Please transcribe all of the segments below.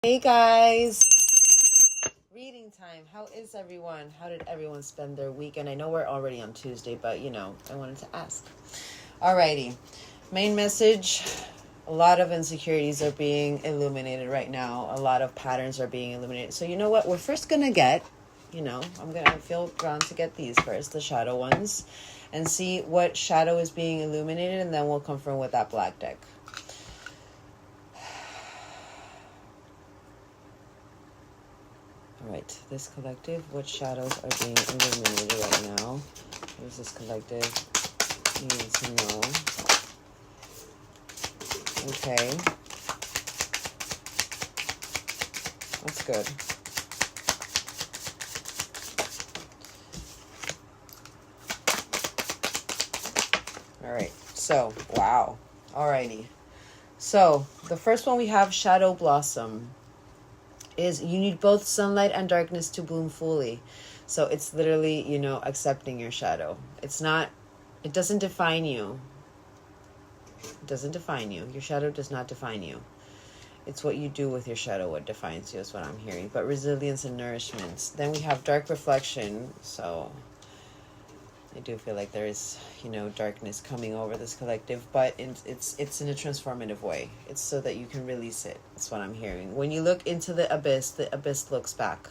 Hey guys, reading time. How is everyone? How did everyone spend their weekend? I know we're already on Tuesday, but I wanted to ask. Alrighty, main message. A lot of insecurities are being illuminated right now. A lot of patterns are being illuminated. So you know what? We're first gonna get, I feel drawn to get these first, the shadow ones, and see what shadow is being illuminated, and then we'll confirm with that black deck. All right, this collective, what shadows are being illuminated right now? What does this collective need to know? Okay. That's good. All right, so, wow. Alrighty. So, the first one we have, Shadow Blossom, is you need both sunlight and darkness to bloom fully. So it's literally, accepting your shadow. It doesn't define you. It doesn't define you. Your shadow does not define you. It's what you do with your shadow what defines you, is what I'm hearing. But resilience and nourishment. Then we have dark reflection. So I do feel like there is, darkness coming over this collective, but it's in a transformative way. It's so that you can release it. That's what I'm hearing. When you look into the abyss looks back.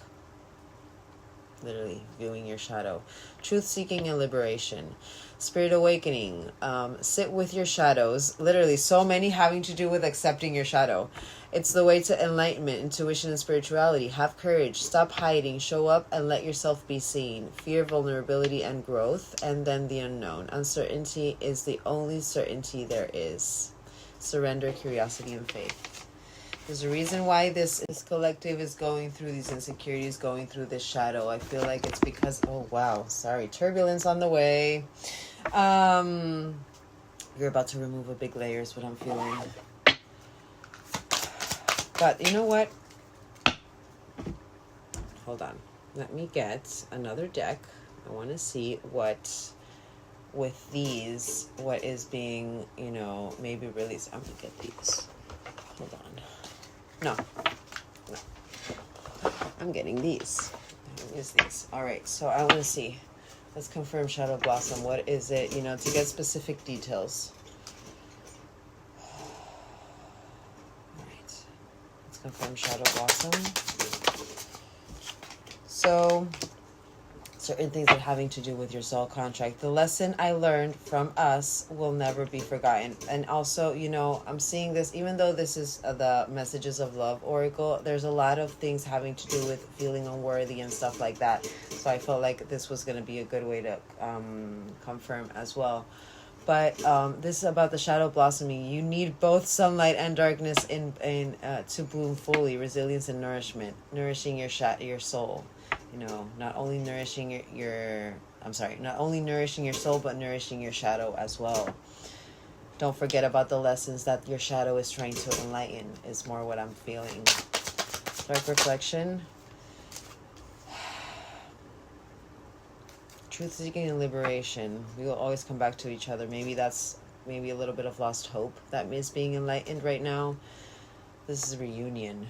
Literally viewing your shadow. Truth seeking and liberation. Spirit awakening. Sit with your shadows. Literally so many having to do with accepting your shadow. It's the way to enlightenment, intuition, and spirituality. Have courage. Stop hiding. Show up and let yourself be seen. Fear, vulnerability, and growth. And then the unknown. Uncertainty is the only certainty there is. Surrender, curiosity, and faith. There's a reason why this collective is going through these insecurities, going through this shadow. I feel like it's because, turbulence on the way. You're about to remove a big layer is what I'm feeling. But you know what? Hold on. Let me get another deck. I want to see what, with these, what is being, maybe released. I'm going to get these. Hold on. No. I'm getting these. Use these. All right. So I want to see. Let's confirm Shadow Blossom. What is it? To get specific details. All right. Let's confirm Shadow Blossom. So, certain things that having to do with your soul contract. The lesson I learned from us will never be forgotten. And also, I'm seeing this, even though this is the Messages of Love Oracle, there's a lot of things having to do with feeling unworthy and stuff like that. So I felt like this was going to be a good way to confirm as well. But this is about the shadow blossoming. You need both sunlight and darkness in to bloom fully. Resilience and nourishment, nourishing your soul. Not only nourishing not only nourishing your soul, but nourishing your shadow as well. Don't forget about the lessons that your shadow is trying to enlighten, is more what I'm feeling. Dark reflection. Truth seeking and liberation. We will always come back to each other. Maybe that's a little bit of lost hope that is being enlightened right now. This is a reunion.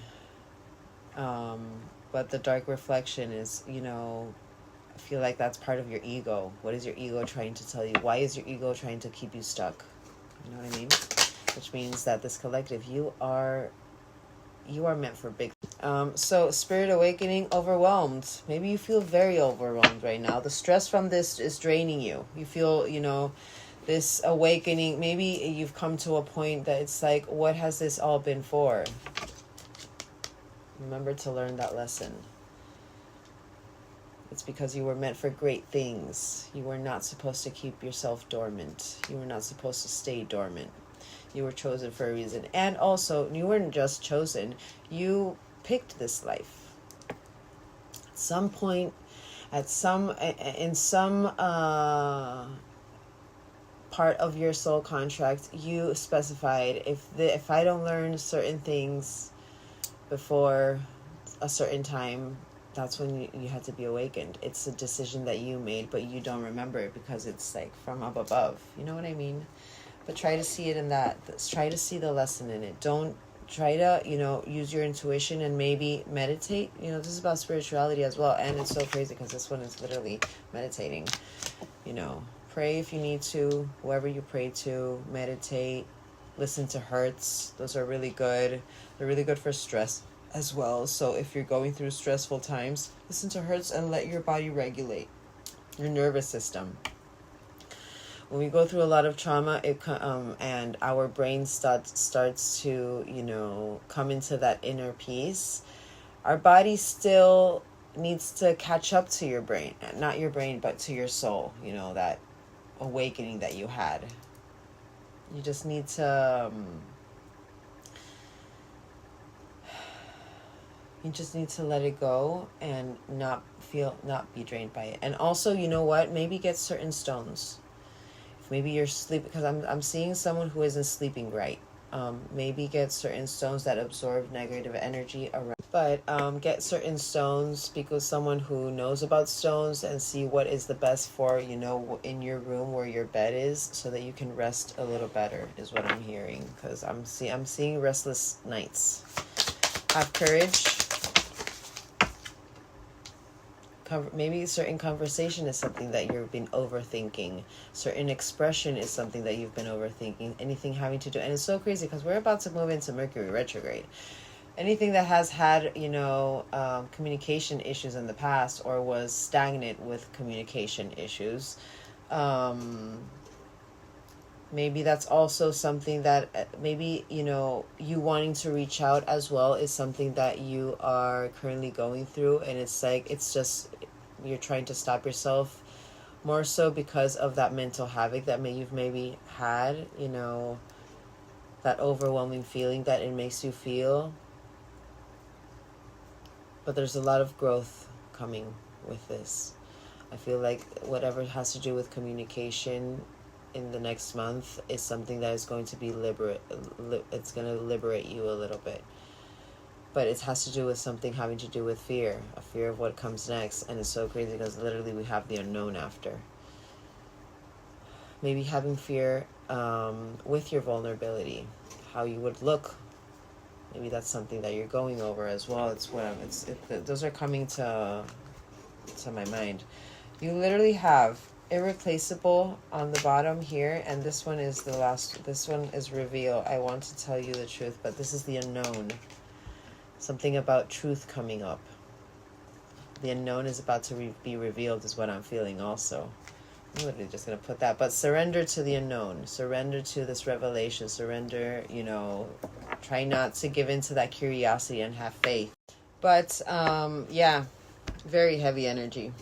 But the dark reflection is, I feel like that's part of your ego. What is your ego trying to tell you? Why is your ego trying to keep you stuck? You know what I mean? Which means that this collective, you are meant for big. So spirit awakening, overwhelmed. Maybe you feel very overwhelmed right now. The stress from this is draining you. You feel, this awakening. Maybe you've come to a point that it's like, what has this all been for? Remember to learn that lesson. It's because you were meant for great things. You were not supposed to keep yourself dormant. You were not supposed to stay dormant. You were chosen for a reason. And also, you weren't just chosen. You picked this life. At some point, in some part of your soul contract, you specified, if I don't learn certain things before a certain time, that's when you had to be awakened. It's a decision that you made, but you don't remember it because it's like from up above. You know what I mean? But try to see it in that. Try to see the lesson in it. Don't try to, you know, use your intuition and maybe meditate. You know, this is about spirituality as well. And it's so crazy because this one is literally meditating. You know, pray if you need to, whoever you pray to, meditate, listen to hertz. Those are really good. They're really good for stress as well. So if you're going through stressful times, listen to hertz and let your body regulate your nervous system. When we go through a lot of trauma, and our brain starts to, you know, come into that inner peace, our body still needs to catch up to your brain. Not your brain, but to your soul, you know, that awakening that you had. You just need to... you just need to let it go and not be drained by it. And also, you know what? Maybe get certain stones. Maybe you're sleeping, because I'm seeing someone who isn't sleeping right. Maybe get certain stones that absorb negative energy around. But get certain stones, speak with someone who knows about stones and see what is the best for, you know, in your room where your bed is, so that you can rest a little better, is what I'm hearing. Because I'm seeing restless nights. Have courage. Maybe certain conversation is something that you've been overthinking. Certain expression is something that you've been overthinking. Anything having to do... and it's so crazy because we're about to move into Mercury retrograde. Anything that has had, you know, communication issues in the past, or was stagnant with communication issues, maybe that's also something that maybe, you know, you wanting to reach out as well is something that you are currently going through. And it's like, it's just, you're trying to stop yourself more so because of that mental havoc that you've maybe had, you know, that overwhelming feeling that it makes you feel. But there's a lot of growth coming with this. I feel like whatever has to do with communication in the next month is something that is going to be it's going to liberate you a little bit. But it has to do with something having to do with fear, a fear of what comes next. And it's so crazy because literally we have the unknown after. Maybe having fear with your vulnerability, how you would look. Maybe that's something that you're going over as well. Those are coming to my mind. You literally have irreplaceable on the bottom here, and this one is the last. This one is reveal. I want to tell you the truth, but this is the unknown. Something about truth coming up. The unknown is about to be revealed, is what I'm feeling also. I'm literally just going to put that. But surrender to the unknown. Surrender to this revelation. Surrender, you know, try not to give in to that curiosity and have faith. But, yeah, very heavy energy.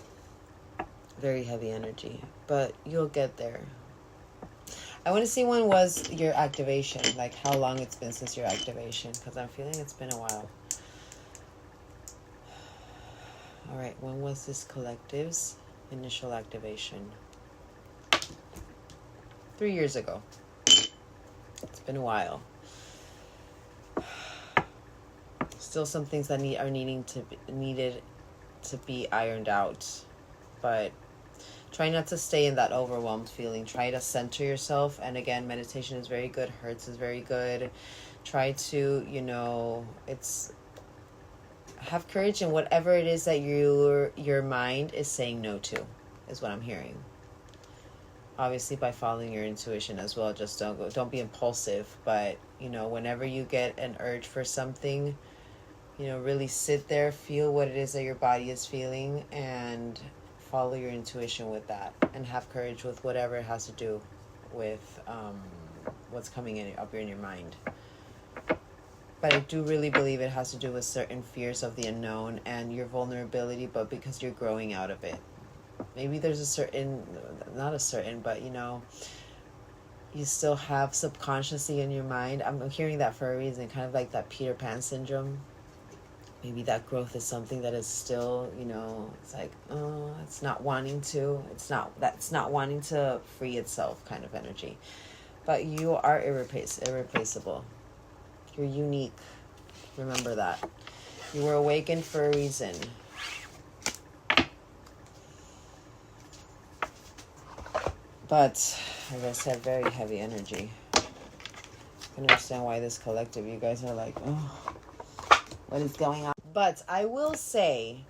Very heavy energy. But you'll get there. I want to see when was your activation. Like how long it's been since your activation. Because I'm feeling it's been a while. All right, when was this collective's initial activation? 3 years ago. It's been a while. Still some things that needed to be ironed out, but try not to stay in that overwhelmed feeling. Try to center yourself, and again, meditation is very good. Hertz is very good. Try to, you know, have courage in whatever it is that your mind is saying no to, is what I'm hearing. Obviously by following your intuition as well. Just don't be impulsive, but you know, whenever you get an urge for something, you know, really sit there, feel what it is that your body is feeling, and follow your intuition with that, and have courage with whatever it has to do with what's coming up in your mind. But I do really believe it has to do with certain fears of the unknown and your vulnerability, but because you're growing out of it. Maybe there's but you know, you still have subconsciously in your mind. I'm hearing that for a reason, kind of like that Peter Pan syndrome. Maybe that growth is something that is still, you know, it's like, oh, it's not wanting to free itself kind of energy. But you are irreplaceable. You're unique. Remember that. You were awakened for a reason. But, as I said, very heavy energy. can understand why this collective, you guys are like, oh, what is going on? But I will say,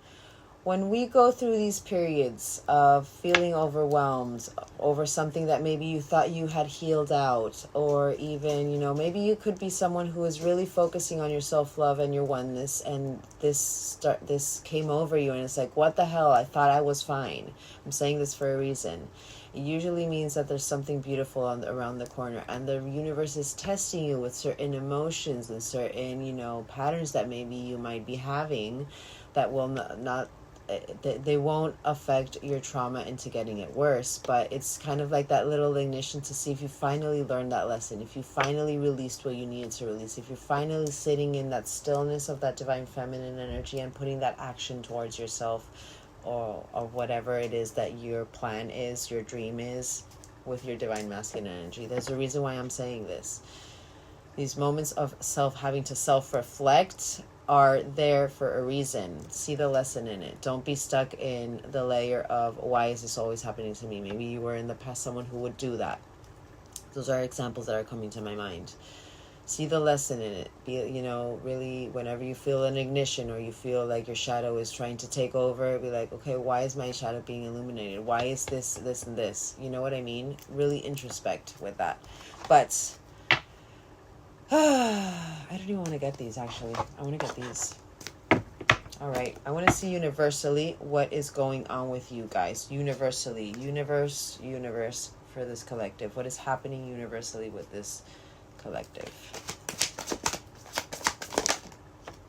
when we go through these periods of feeling overwhelmed over something that maybe you thought you had healed out, or even, you know, maybe you could be someone who is really focusing on your self-love and your oneness, and this came over you and it's like, what the hell, I thought I was fine. I'm saying this for a reason. It usually means that there's something beautiful around the corner, and the universe is testing you with certain emotions and certain, you know, patterns that maybe you might be having that will not they won't affect your trauma into getting it worse, but it's kind of like that little ignition to see if you finally learned that lesson, if you finally released what you needed to release, if you're finally sitting in that stillness of that divine feminine energy and putting that action towards yourself, or whatever it is that your plan is, your dream is, with your divine masculine energy. There's a reason why I'm saying this. These moments of having to self-reflect are there for a reason. See the lesson in it. Don't be stuck in the layer of, why is this always happening to me? Maybe you were in the past someone who would do that. Those are examples that are coming to my mind. See the lesson in it. Be, you know, really, whenever you feel an ignition or you feel like your shadow is trying to take over, be like, okay, why is my shadow being illuminated? Why is this, and this? You know what I mean? Really introspect with that. But I don't even want to get these, actually. I want to get these. All right. I want to see universally what is going on with you guys. Universally. Universe for this collective. What is happening universally with this collective?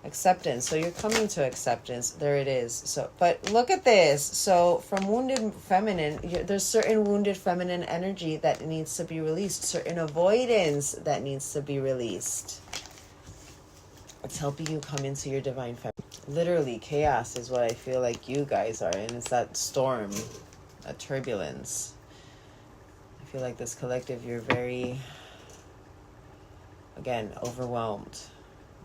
Acceptance. So you're coming to acceptance. There it is. So, but look at this. So from wounded feminine, there's certain wounded feminine energy that needs to be released. Certain avoidance that needs to be released. It's helping you come into your divine feminine. Literally, chaos is what I feel like you guys are in. It's that storm, that turbulence. I feel like this collective, you're very, again, overwhelmed.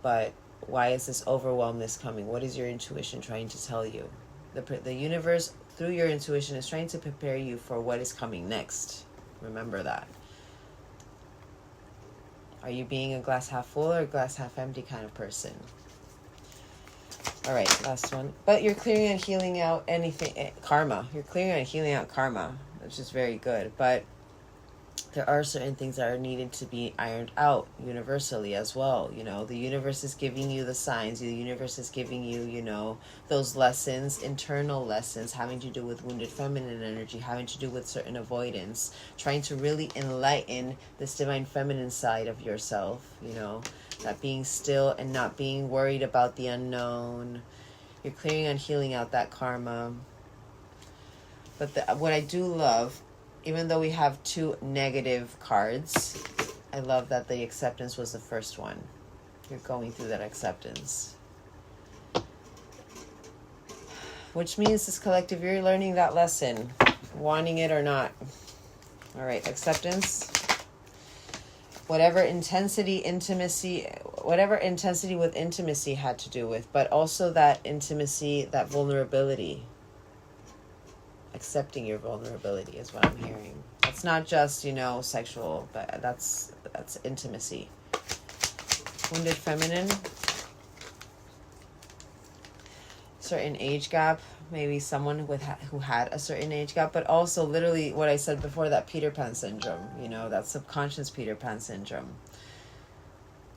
But why is this overwhelmness coming? What is your intuition trying to tell you? The universe, through your intuition, is trying to prepare you for what is coming next. Remember that. Are you being a glass half full or a glass half empty kind of person? All right, last one. But you're clearing and healing out anything, karma. You're clearing and healing out karma, which is very good. But there are certain things that are needed to be ironed out universally as well. You know, the universe is giving you the signs. The universe is giving you, you know, those lessons, internal lessons having to do with wounded feminine energy, having to do with certain avoidance, trying to really enlighten this divine feminine side of yourself, you know, that being still and not being worried about the unknown. You're clearing and healing out that karma. But what I do love, even though we have two negative cards, I love that the acceptance was the first one. You're going through that acceptance. Which means this collective, you're learning that lesson, wanting it or not. All right, acceptance. Whatever intensity, intimacy, whatever intensity with intimacy had to do with, but also that intimacy, that vulnerability. Accepting your vulnerability is what I'm hearing. It's not just, you know, sexual, but that's intimacy. Wounded feminine. Certain age gap. Maybe someone who had a certain age gap, but also literally what I said before, that Peter Pan syndrome, you know, that subconscious Peter Pan syndrome.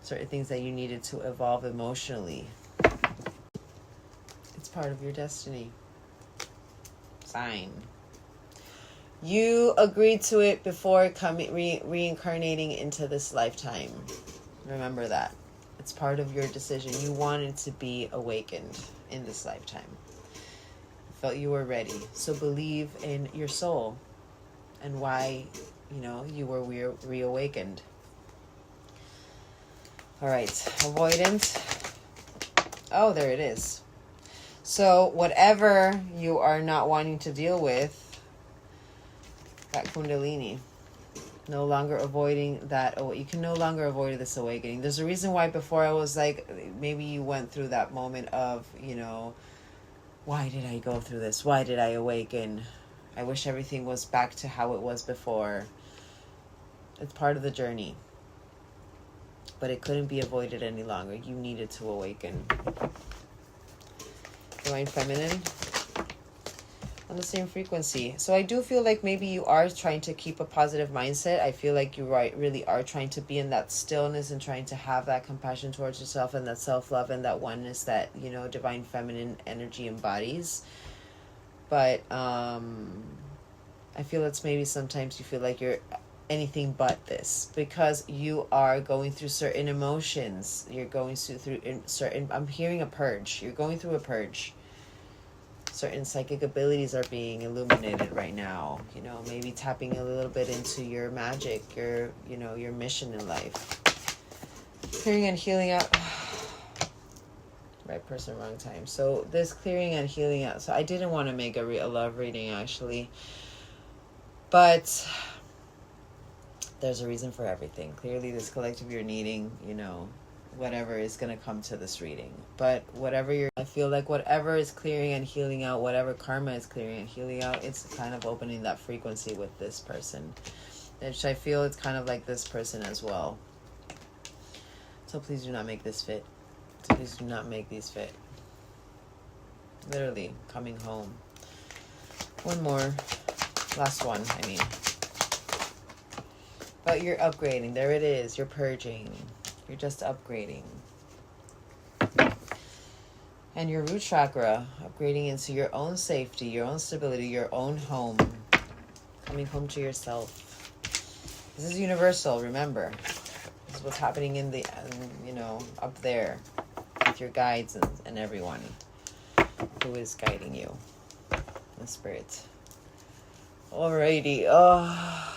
Certain things that you needed to evolve emotionally. It's part of your destiny. Sign. You agreed to it before reincarnating into this lifetime. Remember that. It's part of your decision. You wanted to be awakened in this lifetime. You felt you were ready. So believe in your soul and why, you know, you were reawakened. All right. Avoidance. Oh, there it is. So whatever you are not wanting to deal with, that Kundalini, no longer avoiding that. Oh, you can no longer avoid this awakening. There's a reason why before I was like, maybe you went through that moment of, you know, why did I go through this? Why did I awaken? I wish everything was back to how it was before. It's part of the journey. but it couldn't be avoided any longer. You needed to awaken. Divine Feminine, on the same frequency. So I do feel like maybe you are trying to keep a positive mindset. I feel like you really are trying to be in that stillness and trying to have that compassion towards yourself and that self-love and that oneness that, you know, Divine Feminine energy embodies. But I feel it's maybe sometimes you feel like you're anything but this, because you are going through certain emotions. You're going through certain, I'm hearing a purge. You're going through a purge. Certain psychic abilities are being illuminated right now. You know, maybe tapping a little bit into your magic, your, you know, your mission in life. Clearing and healing out. Right person, wrong time. So this clearing and healing out. So I didn't want to make a love reading, actually. But there's a reason for everything. Clearly, this collective you're needing, you know, whatever is going to come to this reading. But whatever I feel like whatever is clearing and healing out, whatever karma is clearing and healing out, it's kind of opening that frequency with this person. Which I feel it's kind of like this person as well. So please do not make this fit. So please do not make these fit. Literally, coming home. One more. Last one, I mean. But you're upgrading. There it is. You're purging. You're just upgrading. And your root chakra, upgrading into your own safety, your own stability, your own home. Coming home to yourself. This is universal, remember. This is what's happening in the, you know, up there. With your guides and everyone who is guiding you. The spirit. Alrighty. Oh.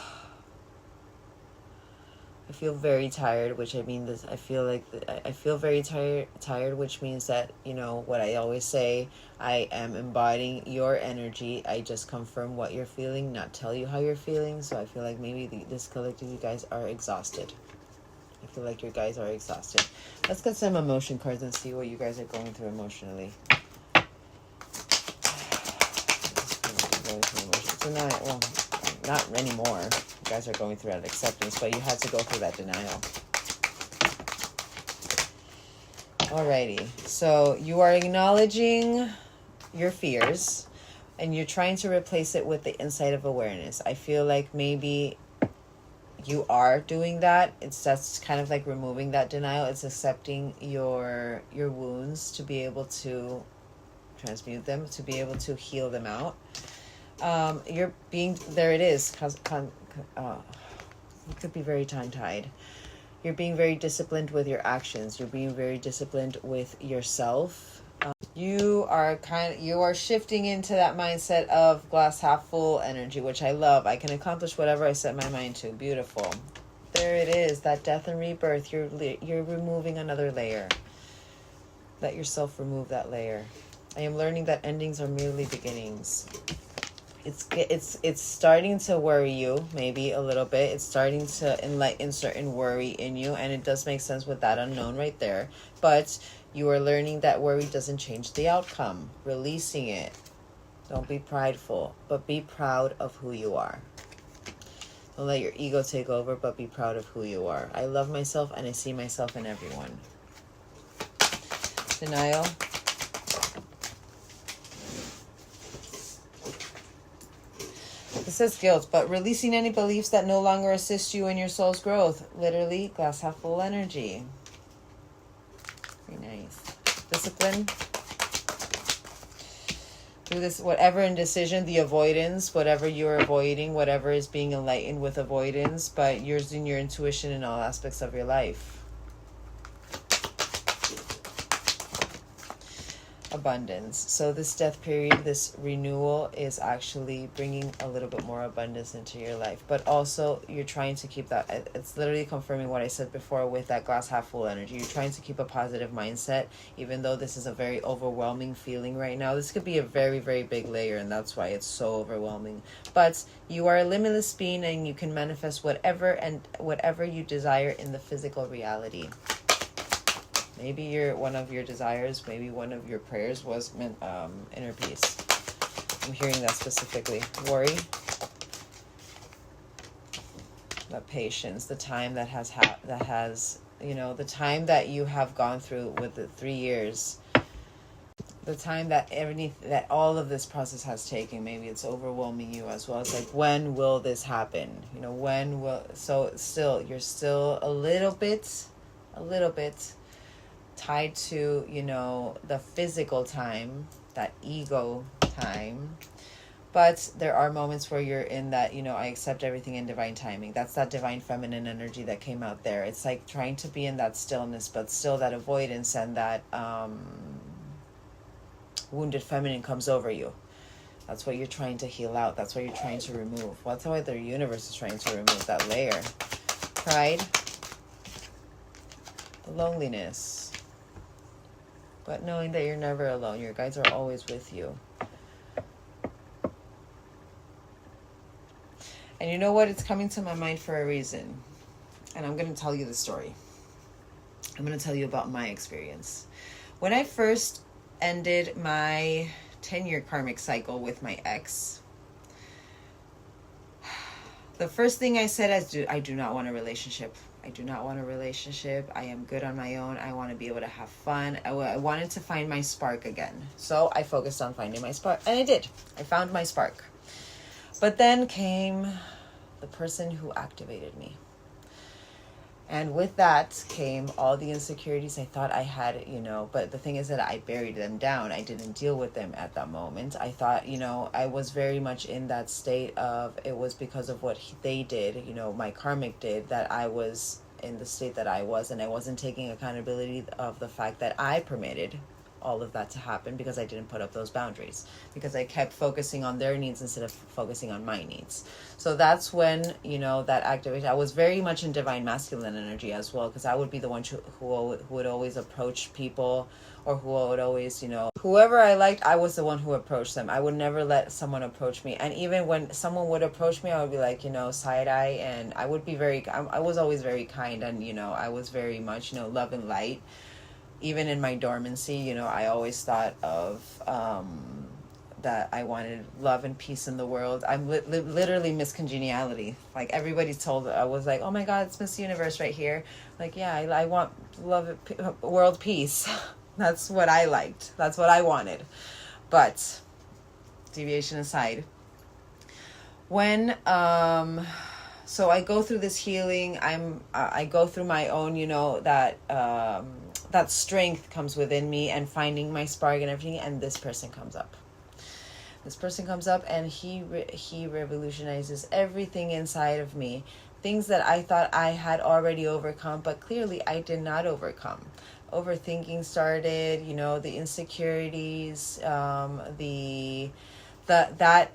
I feel very tired, which I mean this. I feel like I feel very tired, which means that, you know what I always say. I am embodying your energy. I just confirm what you're feeling, not tell you how you're feeling. So I feel like maybe this collective, you guys are exhausted. I feel like you guys are exhausted. Let's get some emotion cards and see what you guys are going through emotionally. So now, well, not anymore. You guys are going through that acceptance, but you had to go through that denial. Alrighty, so you are acknowledging your fears and you're trying to replace it with the insight of awareness. I feel like maybe you are doing that. It's just kind of like removing that denial. It's accepting your wounds to be able to transmute them, to be able to heal them out. You're being, there it is, you could be very tongue-tied. You're being very disciplined with your actions. You're being very disciplined with yourself. You are shifting into that mindset of glass half full energy, which I love. I can accomplish whatever I set my mind to. Beautiful. There it is, that death and rebirth. You're removing another layer. Let yourself remove that layer. I am learning that endings are merely beginnings. It's starting to worry you, maybe a little bit. It's starting to enlighten certain worry in you, and it does make sense with that unknown right there. But you are learning that worry doesn't change the outcome. Releasing it. Don't be prideful, but be proud of who you are. Don't let your ego take over, but be proud of who you are. I love myself, and I see myself in everyone. Denial. It says guilt, but releasing any beliefs that no longer assist you in your soul's growth. Literally, glass half full energy. Very nice. Discipline. Do this, whatever indecision, the avoidance, whatever you're avoiding, whatever is being enlightened with avoidance, but using your intuition in all aspects of your life. Abundance. So this death period, this renewal is actually bringing a little bit more abundance into your life, but also you're trying to keep that, it's literally confirming what I said before with that glass half full energy. You're trying to keep a positive mindset, even though this is a very overwhelming feeling right now. This could be a very, very big layer, and that's why it's so overwhelming. But you are a limitless being, and you can manifest whatever you desire in the physical reality. Maybe one of your desires, maybe one of your prayers was inner peace. I'm hearing that specifically. Worry. The patience, the time that has you know, the time that you have gone through with the 3 years, the time that that all of this process has taken, maybe it's overwhelming you as well. It's like, when will this happen? You know, when will, so still, you're still a little bit tied to, you know, the physical time, that ego time. But there are moments where you're in that, you know, I accept everything in divine timing. That's that divine feminine energy that came out there. It's like trying to be in that stillness, but still that avoidance and that wounded feminine comes over you. That's what you're trying to heal out. That's what you're trying to remove. What's what the universe is trying to remove, that layer. Pride, loneliness. But knowing that you're never alone. Your guides are always with you. And you know what? It's coming to my mind for a reason. And I'm going to tell you the story. I'm going to tell you about my experience. When I first ended my 10-year karmic cycle with my ex, the first thing I said is, I do not want a relationship. I do not want a relationship. I am good on my own. I want to be able to have fun. I wanted to find my spark again. So I focused on finding my spark. And I did. I found my spark. But then came the person who activated me. And with that came all the insecurities I thought I had, you know, but the thing is that I buried them down. I didn't deal with them at that moment. I thought, you know, I was very much in that state of, it was because of what they did, you know, my karmic did, that I was in the state that I was, and I wasn't taking accountability of the fact that I permitted all of that to happen because I didn't put up those boundaries, because I kept focusing on their needs instead of focusing on my needs. So that's when, you know, that activation, I was very much in divine masculine energy as well, because I would be the one who would always approach people, or who would always, you know, whoever I liked, I was the one who approached them. I would never let someone approach me. And even when someone would approach me, I would be like, you know, side eye, and I would be I was always very kind, and, you know, I was very much, you know, love and light. Even in my dormancy, you know, I always thought of that I wanted love and peace in the world. I'm literally Miss Congeniality. Like, everybody's told, I was like, oh my God, it's Miss Universe right here. Like, yeah, I want love, world peace. That's what I liked. That's what I wanted. But deviation aside, when so I go through this healing, I go through my own, you know, that that strength comes within me, and finding my spark and everything, and this person comes up. This person comes up, and he revolutionizes everything inside of me. Things that I thought I had already overcome, but clearly I did not overcome. Overthinking started, you know, the insecurities, that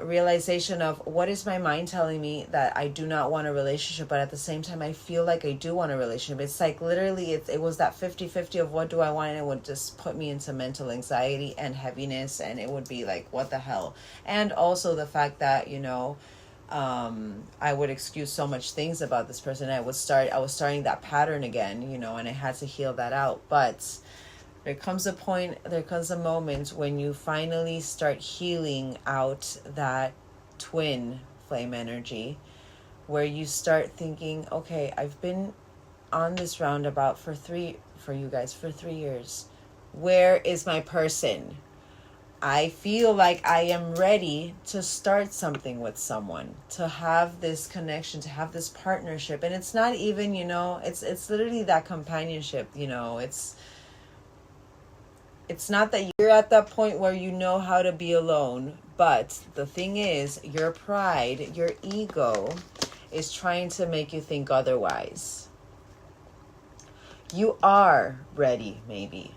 realization of, what is my mind telling me that I do not want a relationship, but at the same time I feel like I do want a relationship. It's like literally it was that 50-50 of what do I want, and it would just put me into mental anxiety and heaviness, and it would be like, what the hell. And also the fact that, you know, I would excuse so much things about this person. I was starting that pattern again, you know, and I had to heal that out. But there comes a moment when you finally start healing out that twin flame energy, where you start thinking, okay, I've been on this roundabout for 3 years. Where is my person? I feel like I am ready to start something with someone, to have this connection, to have this partnership. And it's not even, you know, it's literally that companionship, you know. It's not that you're at that point where you know how to be alone, but the thing is, your pride, your ego is trying to make you think otherwise. You are ready, maybe.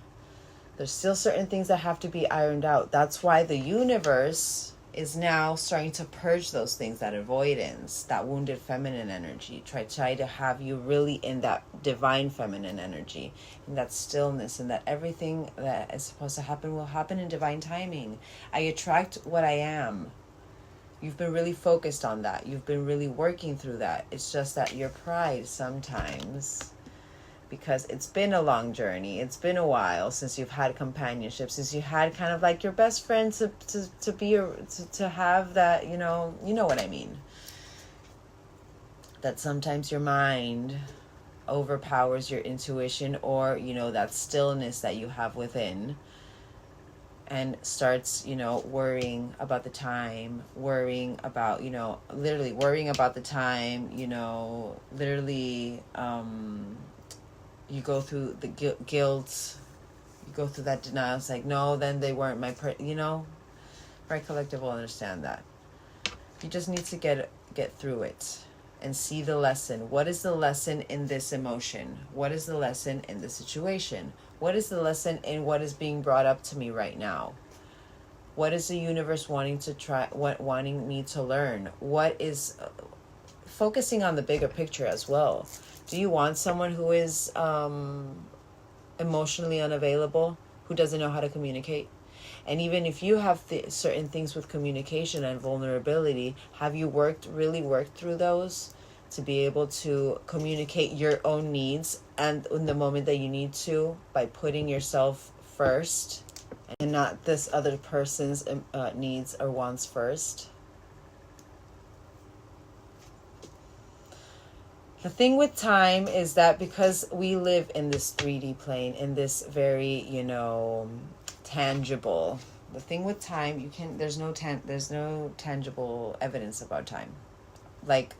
There's still certain things that have to be ironed out. That's why the universe is now starting to purge those things, that avoidance, that wounded feminine energy. Try to have you really in that divine feminine energy, in that stillness, and that everything that is supposed to happen will happen in divine timing. I attract what I am. You've been really focused on that. You've been really working through that. It's just that your pride sometimes, because it's been a long journey. It's been a while since you've had companionship, since you had kind of like your best friend to have that, you know what I mean. That sometimes your mind overpowers your intuition, or, you know, that stillness that you have within, and starts, you know, worrying about the time, worrying about, you know, literally worrying about the time, you know, literally, you go through the guilt, you go through that denial. It's like, no, then they weren't my, you know, right? Collective will understand that. You just need to get through it and see the lesson. What is the lesson in this emotion? What is the lesson in the situation? What is the lesson in what is being brought up to me right now? What is the universe wanting me to learn? What is focusing on the bigger picture as well? Do you want someone who is emotionally unavailable, who doesn't know how to communicate? And even if you have certain things with communication and vulnerability, have you really worked through those to be able to communicate your own needs, and in the moment that you need to, by putting yourself first and not this other person's needs or wants first? The thing with time is that because we live in this 3D plane, in this very, you know, tangible. The thing with time, there's no tangible evidence about time. Like,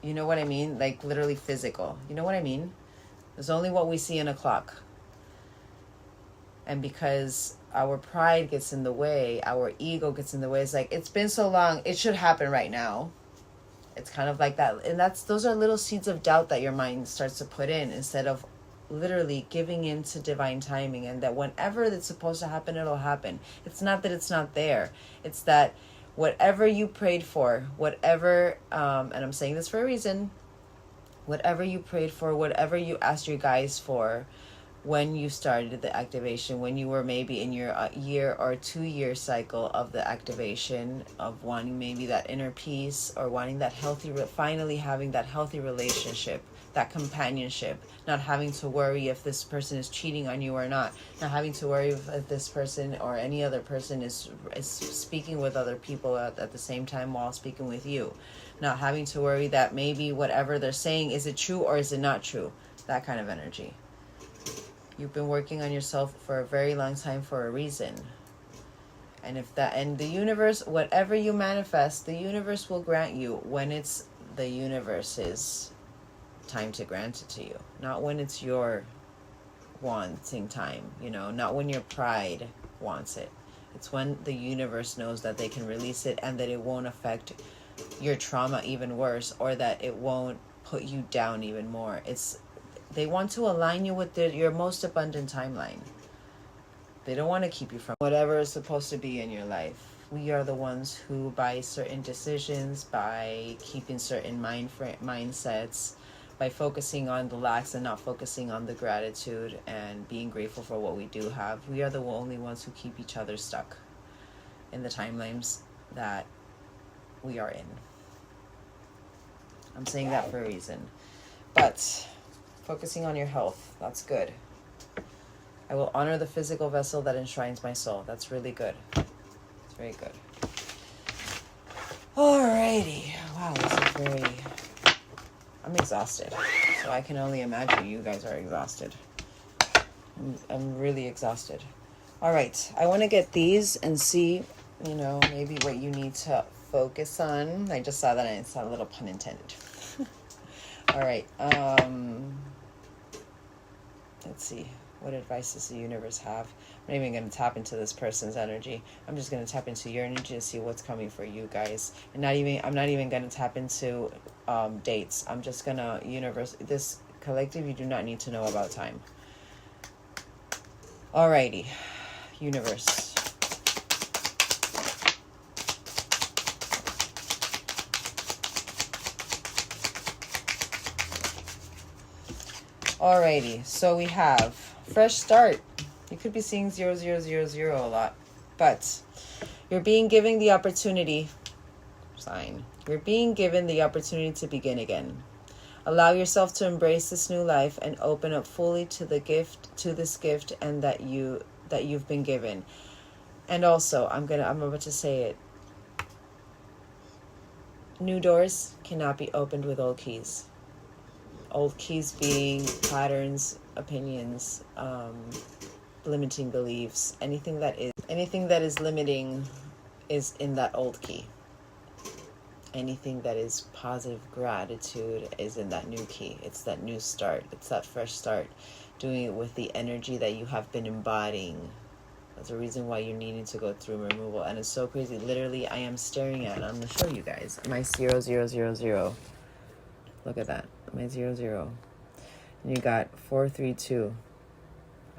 you know what I mean? Like literally physical. You know what I mean? There's only what we see in a clock. And because our pride gets in the way, our ego gets in the way, it's like, it's been so long, it should happen right now. It's kind of like that. And those are little seeds of doubt that your mind starts to put in, instead of literally giving in to divine timing, and that whenever it's supposed to happen, it'll happen. It's not that it's not there. It's that whatever you prayed for, whatever, and I'm saying this for a reason, whatever you prayed for, whatever you asked your guides for, when you started the activation, when you were maybe in your year or 2 year cycle of the activation, of wanting maybe that inner peace, or wanting that healthy, finally having that healthy relationship, that companionship, not having to worry if this person is cheating on you or not having to worry if this person or any other person is speaking with other people at the same time while speaking with you, not having to worry that maybe whatever they're saying, is it true or is it not true? That kind of energy. You've been working on yourself for a very long time for a reason. And the universe, whatever you manifest, the universe will grant you when it's the universe's time to grant it to you. Not when it's your wanting time, you know, not when your pride wants it. It's when the universe knows that they can release it, and that it won't affect your trauma even worse, or that it won't put you down even more. They want to align you with your most abundant timeline. They don't want to keep you from whatever is supposed to be in your life. We are the ones who, by certain decisions, by keeping certain mindsets, by focusing on the lacks and not focusing on the gratitude and being grateful for what we do have, we are the only ones who keep each other stuck in the timelines that we are in. I'm saying that for a reason. But focusing on your health, that's good. I will honor the physical vessel that enshrines my soul. That's really good. It's very good. Alrighty. Wow, this is I'm exhausted. So I can only imagine you guys are exhausted. I'm really exhausted. Alright, I want to get these and see, you know, maybe what you need to focus on. I just saw that and it's a little pun intended. Alright, let's see. What advice does the universe have? I'm not even going to tap into this person's energy. I'm just going to tap into your energy to see what's coming for you guys. And I'm not even going to tap into dates. I'm just going to this collective, you do not need to know about time. Alrighty. Universe. Alrighty, so we have fresh start. You could be seeing 0000 a lot, but you're being given the opportunity. Sign. You're being given the opportunity to begin again. Allow yourself to embrace this new life and open up fully to this gift, and that you've been given. And also, I'm about to say it. New doors cannot be opened with old keys. Old keys being patterns, opinions, limiting beliefs. Anything that is limiting is in that old key. Anything that is positive gratitude is in that new key. It's that new start. It's that fresh start. Doing it with the energy that you have been embodying. That's the reason why you're needing to go through removal. And it's so crazy. Literally, I am staring at, I'm going to show you guys, my 0000. Look at that. My 00. And you got 432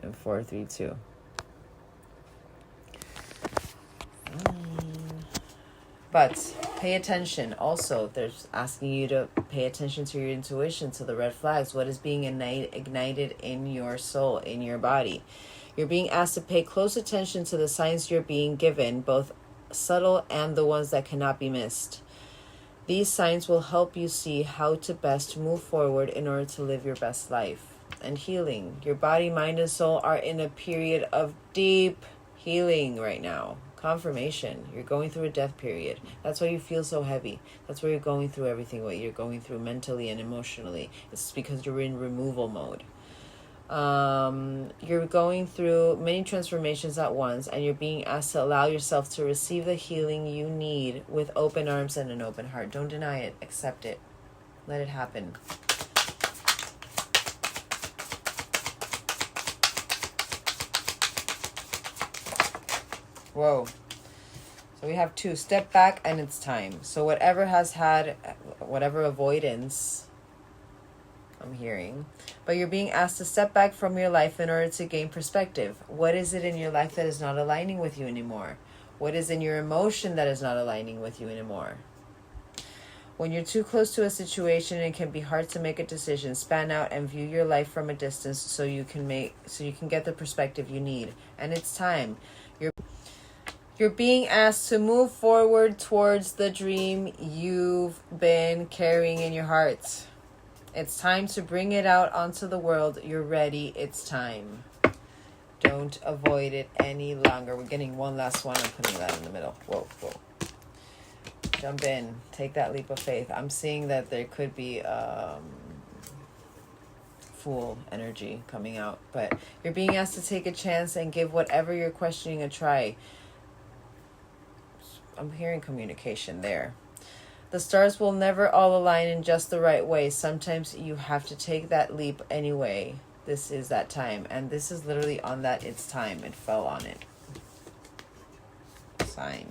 and 432. But pay attention. Also, they're asking you to pay attention to your intuition, to the red flags. What is being ignited in your soul, in your body? You're being asked to pay close attention to the signs you're being given, both subtle and the ones that cannot be missed. These signs will help you see how to best move forward in order to live your best life. And healing. Your body, mind, and soul are in a period of deep healing right now. Confirmation. You're going through a death period. That's why you feel so heavy. That's why you're going through everything, what you're going through mentally and emotionally. It's because you're in removal mode. You're going through many transformations at once, and you're being asked to allow yourself to receive the healing you need with open arms and an open heart. Don't deny it. Accept it. Let it happen. Whoa. So we have 2. Step back and it's time. So whatever has had, whatever avoidance, I'm hearing, but you're being asked to step back from your life in order to gain perspective. What is it in your life that is not aligning with you anymore? What is in your emotion that is not aligning with you anymore? When you're too close to a situation, it can be hard to make a decision. Span out and view your life from a distance so you can get the perspective you need. And it's time. You're being asked to move forward towards the dream you've been carrying in your heart. It's time to bring it out onto the world. You're ready. It's time. Don't avoid it any longer. We're getting one last one. I'm putting that in the middle. Whoa. Jump in. Take that leap of faith. I'm seeing that there could be Fool energy coming out. But you're being asked to take a chance and give whatever you're questioning a try. I'm hearing communication there. The stars will never all align in just the right way. Sometimes you have to take that leap anyway. This is that time. And this is literally on that it's time. It fell on it. Sign.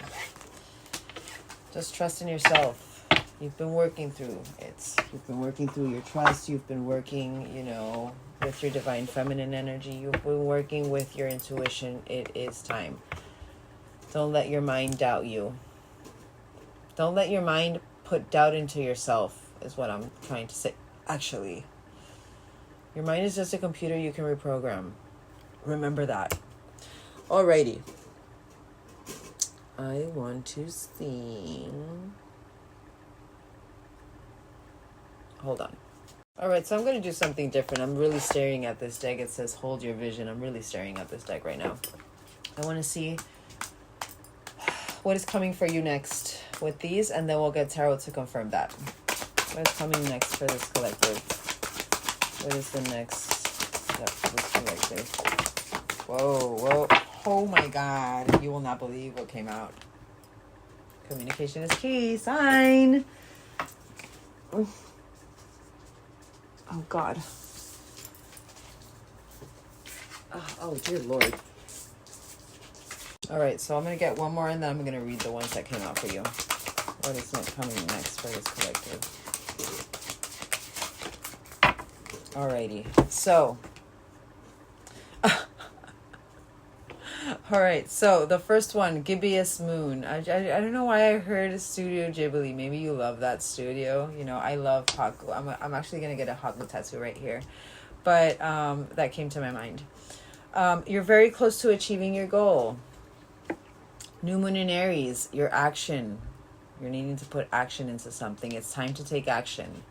Just trust in yourself. You've been working through it. You've been working through your trust. You've been working, with your divine feminine energy. You've been working with your intuition. It is time. Don't let your mind doubt you. Don't let your mind put doubt into yourself, is what I'm trying to say. Actually, your mind is just a computer you can reprogram. Remember that. Alrighty. I want to sing. Hold on. Alright, so I'm going to do something different. I'm really staring at this deck. It says, hold your vision. I'm really staring at this deck right now. I want to see what is coming for you next with these, and then we'll get tarot to confirm that. What is coming next for this collective? What is the next step for this collective? Whoa. Oh my God. You will not believe what came out. Communication is key. Sign. Oh God. Oh dear Lord. All right, so I'm going to get one more, and then I'm going to read the ones that came out for you. What is coming next for this collective? Alrighty, so. All right, so the first one, Gibeus Moon. I don't know why I heard Studio Ghibli. Maybe you love that studio. I love Haku. I'm actually going to get a Haku tattoo right here. But that came to my mind. You're very close to achieving your goal. New Moon in Aries, your action. You're needing to put action into something. It's time to take action.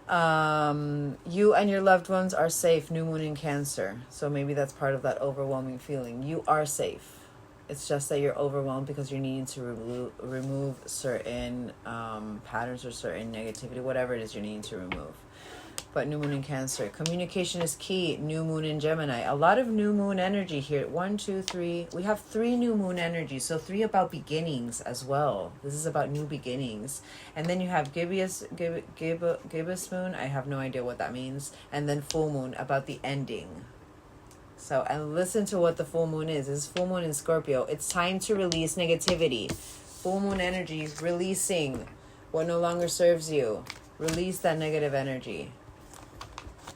You and your loved ones are safe. New Moon in Cancer. So maybe that's part of that overwhelming feeling. You are safe. It's just that you're overwhelmed because you're needing to remove certain patterns or certain negativity, whatever it is you're needing to remove. but new moon in Cancer. Communication is key. New moon in Gemini. A lot of new moon energy here. 1, 2, 3. We have 3 new moon energies. So 3 about beginnings as well. This is about new beginnings. And then you have gibbous moon. I have no idea what that means. And then full moon about the ending. So, and listen to what the full moon is. This is full moon in Scorpio. It's time to release negativity. Full moon energy, releasing what no longer serves you. Release that negative energy.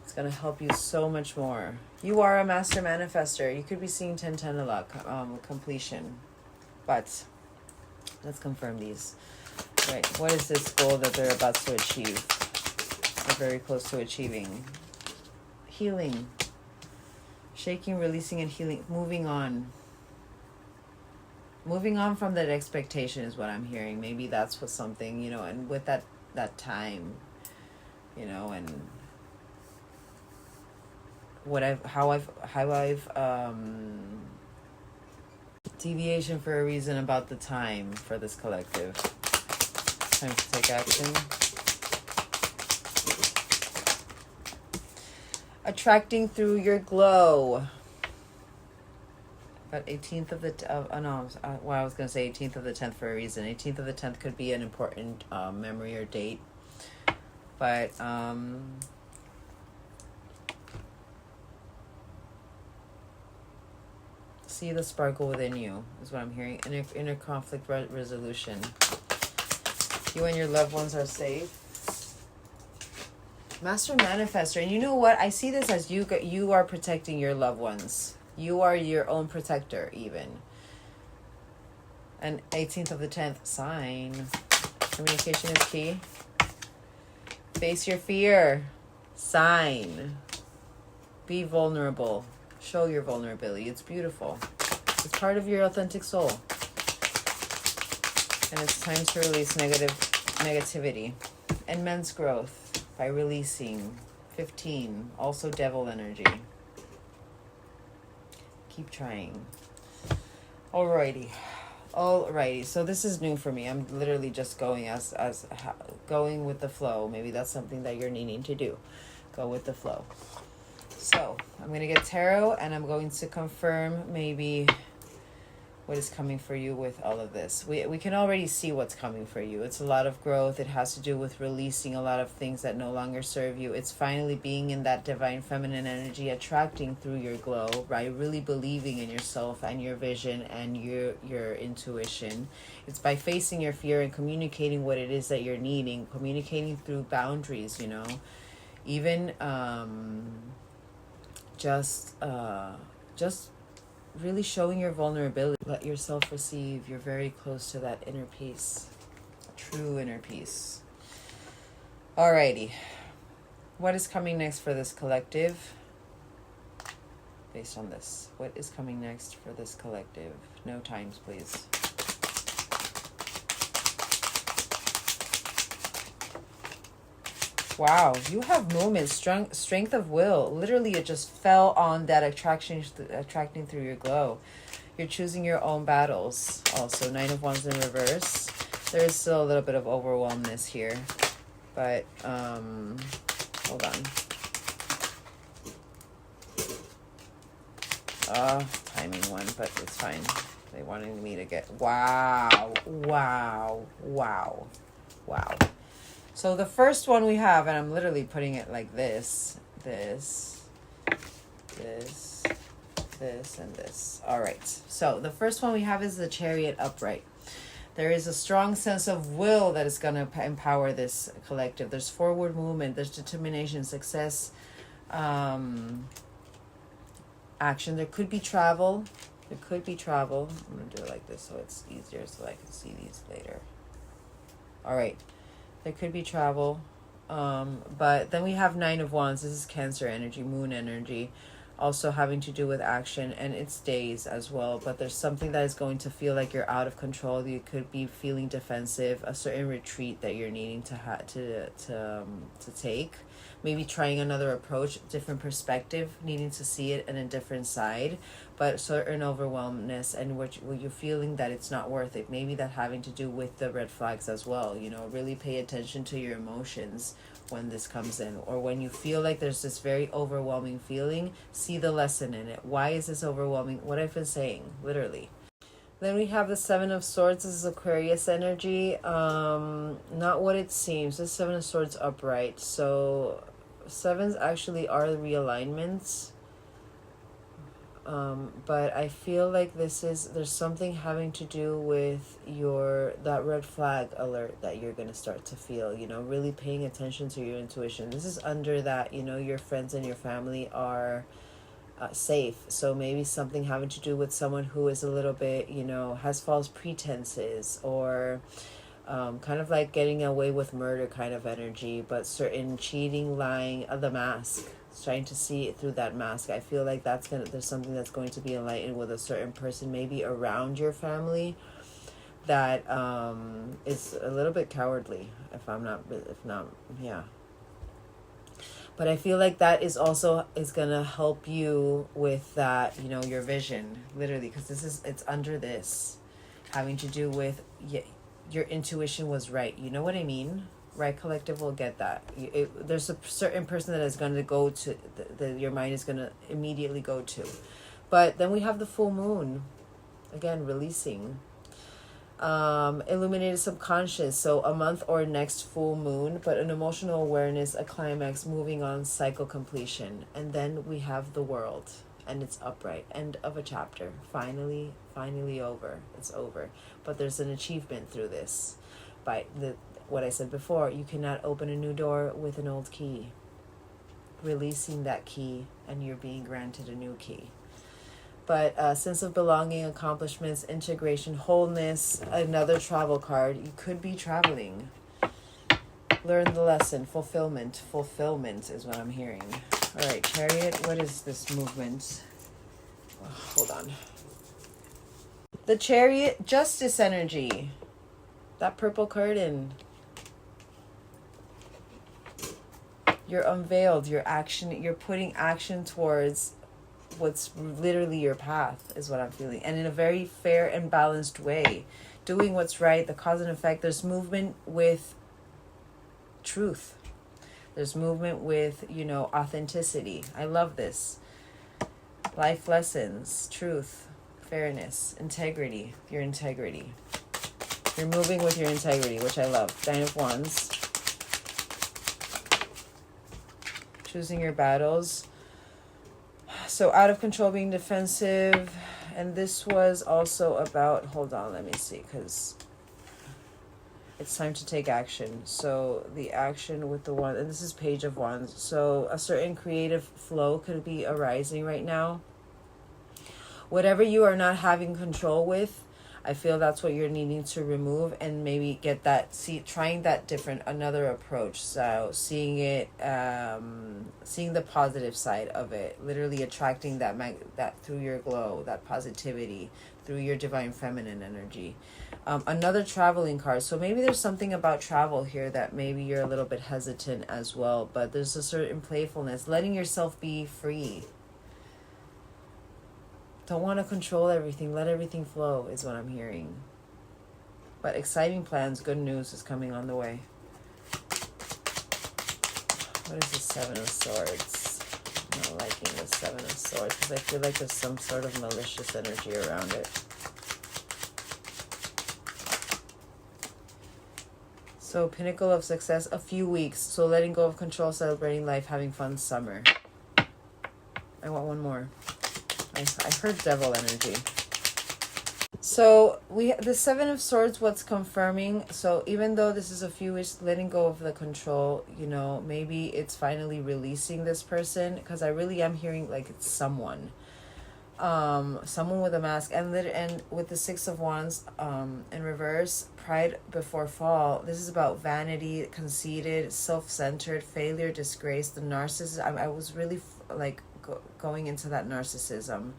It's going to help you so much more. You are a master manifester. You could be seeing 10-10 a lot, completion. But let's confirm these. Right. What is this goal that they're about to achieve? They're very close to achieving. Healing. Shaking, releasing, and healing. Moving on. Moving on from that expectation is what I'm hearing. Maybe that's what something, you know, and with that time, you know, and how I've deviation for a reason about the time for this collective. Time to take action. Attracting through your glow. But 18th of the I was gonna say 18th of the 10th for a reason. 18th of the 10th could be an important memory or date, but see the sparkle within you is what I'm hearing. Inner conflict resolution. You and your loved ones are safe. Master manifestor, and you know what? I see this as you are protecting your loved ones. You are your own protector, even. And 18th of the 10th sign. Communication is key. Face your fear. Sign. Be vulnerable. Show your vulnerability. It's beautiful. It's part of your authentic soul. And it's time to release negativity. And men's growth by releasing 15. Also devil energy. Keep trying. Alrighty. So this is new for me. I'm literally just going going with the flow. Maybe that's something that you're needing to do. Go with the flow. So I'm going to get tarot, and I'm going to confirm maybe what is coming for you with all of this. We can already see what's coming for you. It's a lot of growth. It has to do with releasing a lot of things that no longer serve you. It's finally being in that divine feminine energy, attracting through your glow, right? Really believing in yourself and your vision and your intuition. It's by facing your fear and communicating what it is that you're needing, communicating through boundaries, you know, even just really showing your vulnerability. Let yourself receive. You're very close to that inner peace, true inner peace. Alrighty, what is coming next for this collective? Based on this, what is coming next for this collective? No times, please. Wow, you have moments, strength of will. Literally, it just fell on that attracting through your glow. You're choosing your own battles. Also, 9 of Wands in reverse. There is still a little bit of overwhelmness here, but hold on. Timing one, but it's fine. They wanted me to get wow. So the first one we have, and I'm literally putting it like this, and this. All right. So the first one we have is the Chariot upright. There is a strong sense of will that is going to empower this collective. There's forward movement. There's determination, success, action. There could be travel. I'm going to do it like this so it's easier so I can see these later. All right. There could be travel, but then we have 9 of Wands. This is Cancer energy, moon energy, also having to do with action, and it's days as well. But there's something that is going to feel like you're out of control. You could be feeling defensive, a certain retreat that you're needing to take. maybe trying another approach, different perspective, needing to see it in a different side, but certain overwhelmness and what you're feeling that it's not worth it. Maybe that having to do with the red flags as well. You know, really pay attention to your emotions when this comes in, or when you feel like there's this very overwhelming feeling, see the lesson in it. Why is this overwhelming? What I've been saying, literally. Then we have the Seven of Swords. This is Aquarius energy. Not what it seems. This Seven of Swords upright. So sevens actually are realignments. But I feel like there's something having to do with that red flag alert that you're going to start to feel, you know, really paying attention to your intuition. This is under that, you know, your friends and your family are safe. So maybe something having to do with someone who is a little bit, you know, has false pretenses, or kind of like getting away with murder kind of energy, but certain cheating, lying, the mask, trying to see it through that mask. I feel like there's something that's going to be enlightened with a certain person, maybe around your family, that is a little bit cowardly, if not, yeah. But I feel like that is gonna help you with that, you know, your vision, literally, because it's under this, having to do with, your intuition was right. You know what I mean? Right, collective will get that. There's a certain person that is going to go to, your mind is going to immediately go to. But then we have the full moon, again, releasing. Illuminated subconscious, so a month or next full moon, but an emotional awareness, a climax, moving on, cycle completion. And then we have the world, and it's upright, end of a chapter, finally over. It's over, but there's an achievement through this. By what I said before, you cannot open a new door with an old key. Releasing that key, and you're being granted a new key. But sense of belonging, accomplishments, integration, wholeness, another travel card. You could be traveling. Learn the lesson. Fulfillment. Fulfillment is what I'm hearing. All right, Chariot, what is this movement? Oh, hold on. The Chariot, justice energy. That purple curtain. You're unveiled. You're putting action towards what's literally your path, is what I'm feeling, and in a very fair and balanced way, doing what's right, the cause and effect. There's movement with truth, there's movement with, you know, authenticity. I love this. Life lessons, truth, fairness, integrity. Your integrity, you're moving with your integrity, which I love. Nine of Wands, choosing your battles. So out of control, being defensive. And this was also about, hold on, let me see, because it's time to take action. So the action with the one, and this is Page of Wands. So a certain creative flow could be arising right now. Whatever you are not having control with, I feel that's what you're needing to remove, and maybe get that, trying that different, another approach. So seeing it, seeing the positive side of it, literally attracting that through your glow, that positivity, through your divine feminine energy. Another traveling card. So maybe there's something about travel here that maybe you're a little bit hesitant as well, but there's a certain playfulness, letting yourself be free. Don't want to control everything. Let everything flow is what I'm hearing. But exciting plans, good news is coming on the way. What is the Seven of Swords? I'm not liking the Seven of Swords because I feel like there's some sort of malicious energy around it. So pinnacle of success, a few weeks. So letting go of control, celebrating life, having fun, summer. I want one more. I heard devil energy. So the Seven of Swords, what's confirming, so even though this is a few weeks, letting go of the control, you know, maybe it's finally releasing this person, because I really am hearing like it's someone with a mask, and with the Six of Wands in reverse, pride before fall. This is about vanity, conceited, self-centered, failure, disgrace, the narcissist. I was really going into that narcissism,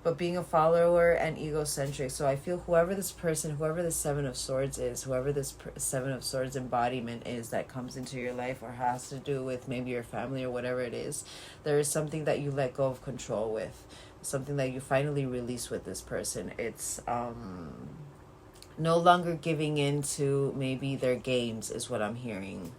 but being a follower and egocentric. So I feel whoever this person, whoever the Seven of Swords is, whoever this Seven of Swords embodiment is that comes into your life or has to do with maybe your family or whatever it is, there is something that you let go of control with, something that you finally release with this person. It's no longer giving in to maybe their games is what I'm hearing.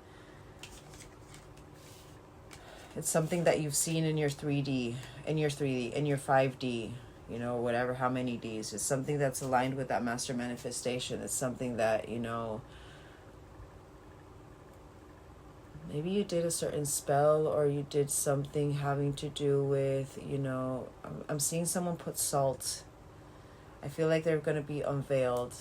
It's something that you've seen in your 3D, in your 5D, you know, whatever, how many Ds. It's something that's aligned with that master manifestation. It's something that, you know, maybe you did a certain spell or you did something having to do with, you know, I'm seeing someone put salt. I feel like they're going to be unveiled.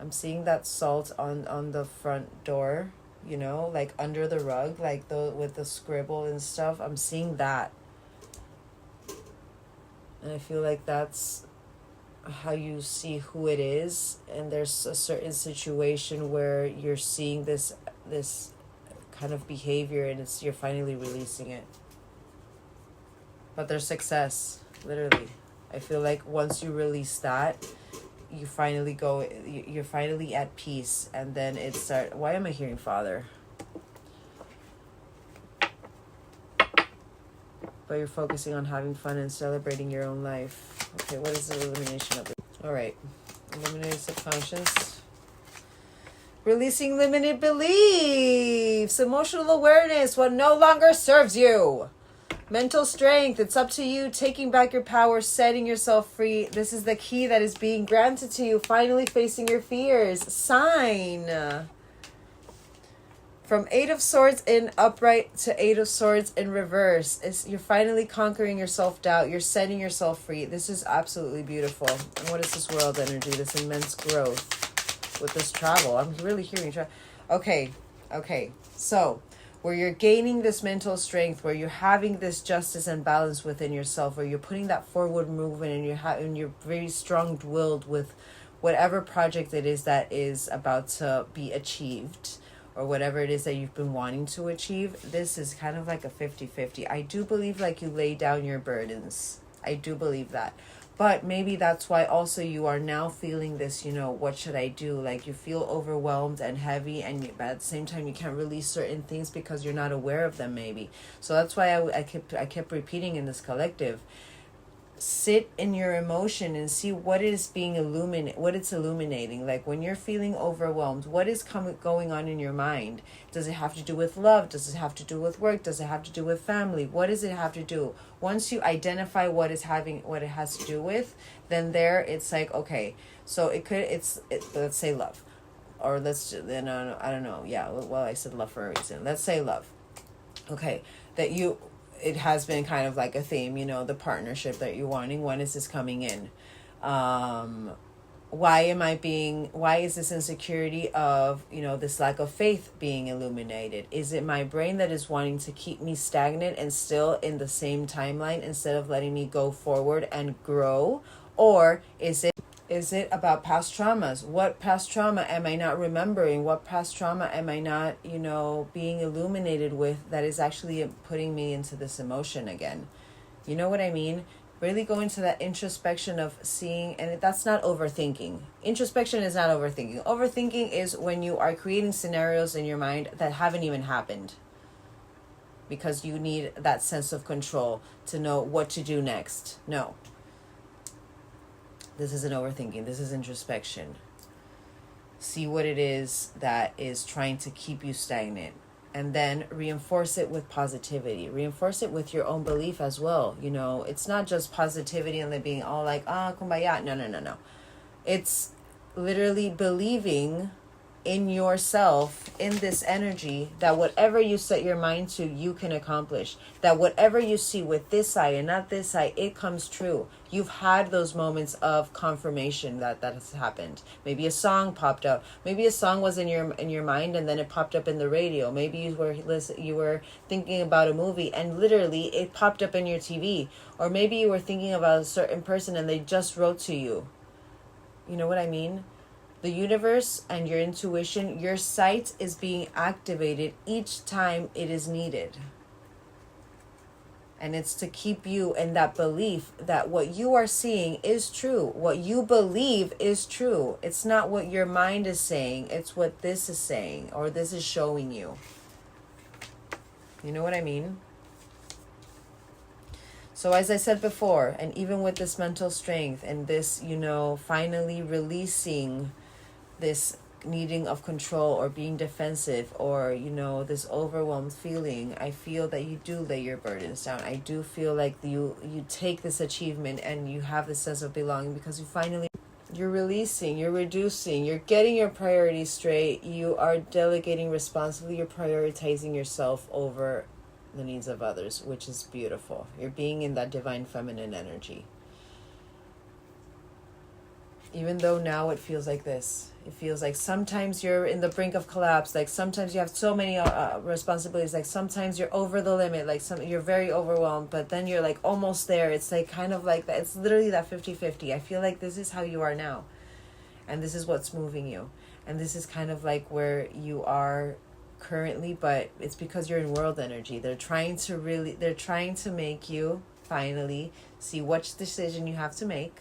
I'm seeing that salt on the front door, you know, like under the rug, like with the scribble and stuff. I'm seeing that. And I feel like that's how you see who it is. And there's a certain situation where you're seeing this kind of behavior and you're finally releasing it. But there's success, literally. I feel like once you release that, you're finally at peace. And then why am I hearing Father? But you're focusing on having fun and celebrating your own life. Okay, what is the illumination of it? All right. Illuminated subconscious. Releasing limited beliefs. Emotional awareness. What no longer serves you. Mental strength. It's up to you. Taking back your power. Setting yourself free. This is the key that is being granted to you. Finally facing your fears. Sign. From 8 of Swords in upright to 8 of Swords in reverse. You're finally conquering your self-doubt. You're setting yourself free. This is absolutely beautiful. And what is this world energy? This immense growth with this travel. I'm really hearing travel. Okay. So, where you're gaining this mental strength, where you're having this justice and balance within yourself, where you're putting that forward movement and you're very strong-willed with whatever project it is that is about to be achieved, or whatever it is that you've been wanting to achieve. This is kind of like a 50-50. I do believe like you lay down your burdens. I do believe that. But maybe that's why also you are now feeling this, you know, what should I do? Like you feel overwhelmed and heavy, but at the same time you can't release certain things because you're not aware of them maybe. So that's why I kept repeating in this collective. Sit in your emotion and see what is being what it's illuminating. Like when you're feeling overwhelmed, what is going on in your mind? Does it have to do with love? Does it have to do with work? Does it have to do with family? What does it have to do? Once you identify what it has to do with, then it's like, okay, so let's say love, or I don't know. Yeah, well, I said love for a reason. Let's say love. Okay, it has been kind of like a theme, you know, the partnership that you're wanting. When is this coming in? Why is this insecurity of, you know, this lack of faith being illuminated? Is it my brain that is wanting to keep me stagnant and still in the same timeline instead of letting me go forward and grow? Or is it about past traumas? What past trauma am I not remembering? What past trauma am I not, you know, being illuminated with that is actually putting me into this emotion again? You know what I mean? Really go into that introspection of seeing, and that's not overthinking. Introspection is not overthinking. Overthinking is when you are creating scenarios in your mind that haven't even happened, because you need that sense of control to know what to do next. No. This isn't overthinking. This is introspection. See what it is that is trying to keep you stagnant. And then reinforce it with positivity. Reinforce it with your own belief as well. You know, it's not just positivity and then being all like, kumbaya. No. It's literally believing in yourself, in this energy, that whatever you set your mind to, you can accomplish. That whatever you see with this eye and not this eye, it comes true. You've had those moments of confirmation that has happened. Maybe a song popped up. Maybe a song was in your mind and then it popped up in the radio. Maybe you were thinking about a movie and literally it popped up in your TV. Or maybe you were thinking about a certain person and they just wrote to you. You know what I mean? The universe and your intuition, your sight is being activated each time it is needed. And it's to keep you in that belief that what you are seeing is true. What you believe is true. It's not what your mind is saying. It's what this is saying or this is showing you. You know what I mean? So as I said before, and even with this mental strength and this, finally releasing this needing of control or being defensive or this overwhelmed feeling, I feel that you do lay your burdens down. I do feel like you take this achievement and you have this sense of belonging because you're releasing, you're reducing, you're getting your priorities straight, you are delegating responsibly, you're prioritizing yourself over the needs of others, which is beautiful. You're being in that divine feminine energy. Even though now it feels like this. It feels like sometimes you're in the brink of collapse. Like sometimes you have so many responsibilities. Like sometimes you're over the limit. Like you're very overwhelmed. But then you're like almost there. It's like kind of like that. It's literally that 50-50. I feel like this is how you are now. And this is what's moving you. And this is kind of like where you are currently. But it's because you're in world energy. They're trying to make you finally see which decision you have to make,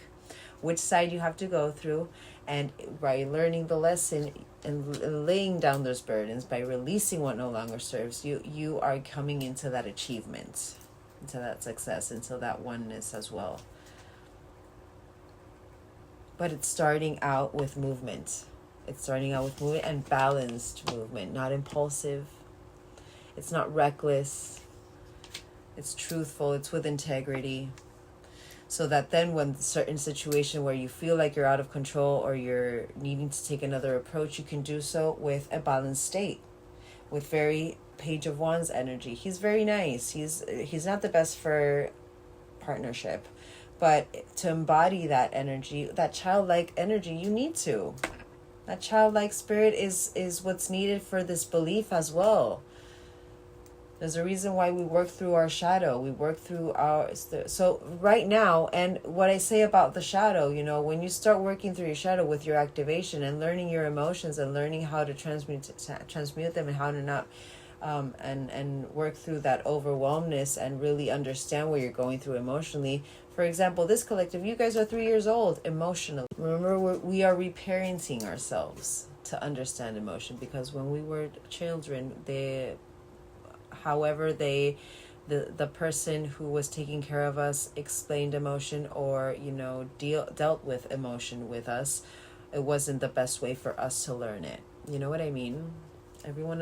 which side you have to go through, and by learning the lesson and laying down those burdens, by releasing what no longer serves you, you are coming into that achievement, into that success, into that oneness as well. But it's starting out with movement. It's starting out with movement and balanced movement, not impulsive. It's not reckless. It's truthful. It's with integrity. So that then when certain situation where you feel like you're out of control or you're needing to take another approach, you can do so with a balanced state, with very Page of Wands energy. He's very nice. He's not the best for partnership, but to embody that energy, that childlike energy, you need to. That childlike spirit is what's needed for this belief as well. There's a reason why we work through our shadow. We work through so right now, and what I say about the shadow, when you start working through your shadow with your activation and learning your emotions and learning how to transmute them and how to not, and work through that overwhelmness and really understand what you're going through emotionally. For example, this collective, you guys are 3 years old emotionally. Remember, we are reparenting ourselves to understand emotion, because when we were children, the person who was taking care of us explained emotion or dealt with emotion with us, it wasn't the best way for us to learn it. You know what I mean? Everyone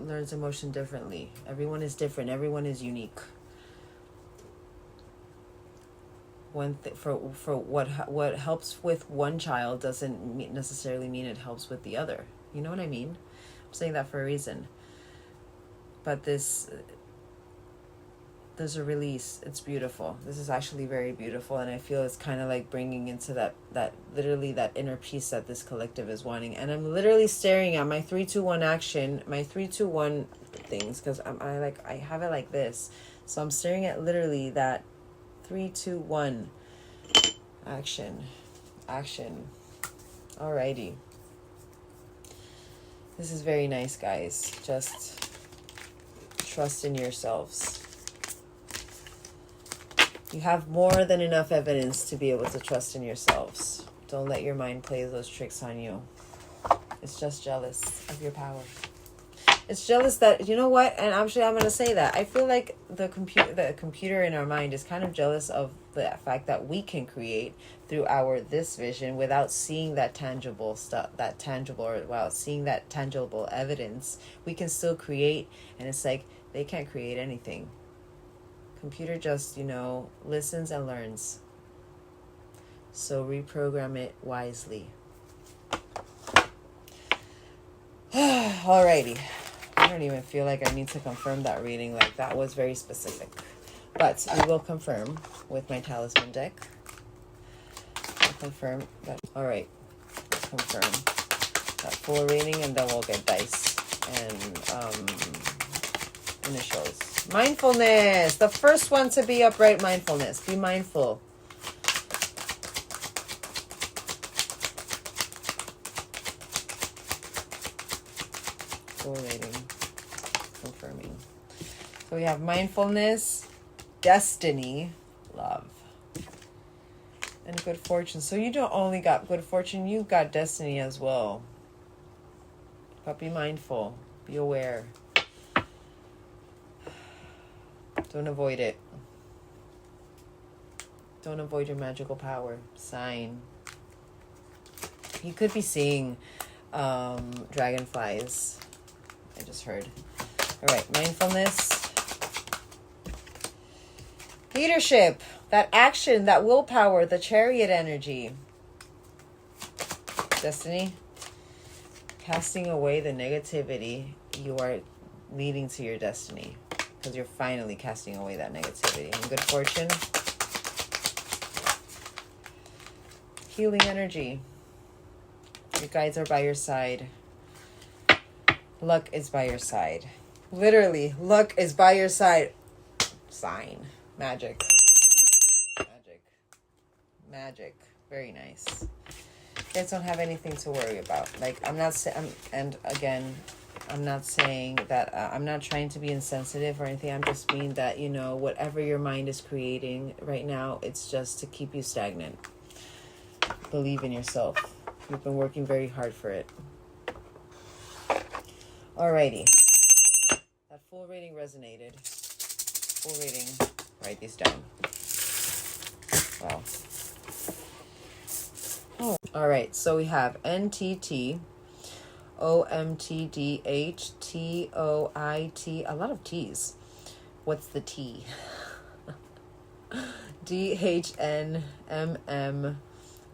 learns emotion differently. Everyone is different. Everyone is unique. For what helps with one child doesn't necessarily mean it helps with the other. You know what I mean? I'm saying that for a reason. But there's a release. It's beautiful. This is actually very beautiful, and I feel it's kind of like bringing into that literally that inner peace that this collective is wanting. And I'm literally staring at my 3-2-1 action, my 3-2-1 things, because I have it like this. So I'm staring at literally that 3-2-1 action. Alrighty. This is very nice, guys. Just trust in yourselves. You have more than enough evidence to be able to trust in yourselves. Don't let your mind play those tricks on you. It's just jealous of your power. It's jealous that, you know what? And actually, I'm going to say that. I feel like the computer in our mind is kind of jealous of the fact that we can create through this vision without seeing that tangible stuff, seeing that tangible evidence. We can still create, and it's like, they can't create anything. Computer just, listens and learns. So reprogram it wisely. Alrighty. I don't even feel like I need to confirm that reading. Like, that was very specific. But we will confirm with my talisman deck. I'll confirm that. Alright. Let's confirm that full reading, and then we'll get dice and initials. Mindfulness. The first one to be upright. Mindfulness. Be mindful. Full rating. Confirming. So we have mindfulness, destiny, love, and good fortune. So you don't only got good fortune, you got destiny as well. But be mindful, be aware. Don't avoid it. Don't avoid your magical power. Sign. You could be seeing dragonflies. I just heard. All right, mindfulness. Leadership. That action, that willpower, the chariot energy. Destiny. Casting away the negativity. You are leading to your destiny. Because you're finally casting away that negativity. And good fortune. Healing energy. Your guides are by your side. Luck is by your side. Literally, luck is by your side. Sign. Magic. Magic. Magic. Very nice. You guys don't have anything to worry about. Like, I'm not saying, and again, I'm not saying that, I'm not trying to be insensitive or anything. I'm just mean that, you know, whatever your mind is creating right now, it's just to keep you stagnant. Believe in yourself. You've been working very hard for it. Alrighty. That full reading resonated. Full reading. Write these down. Wow. Oh. Alright, so we have NTT, OMTDH, TOIT, a lot of T's. What's the T? DHNMM,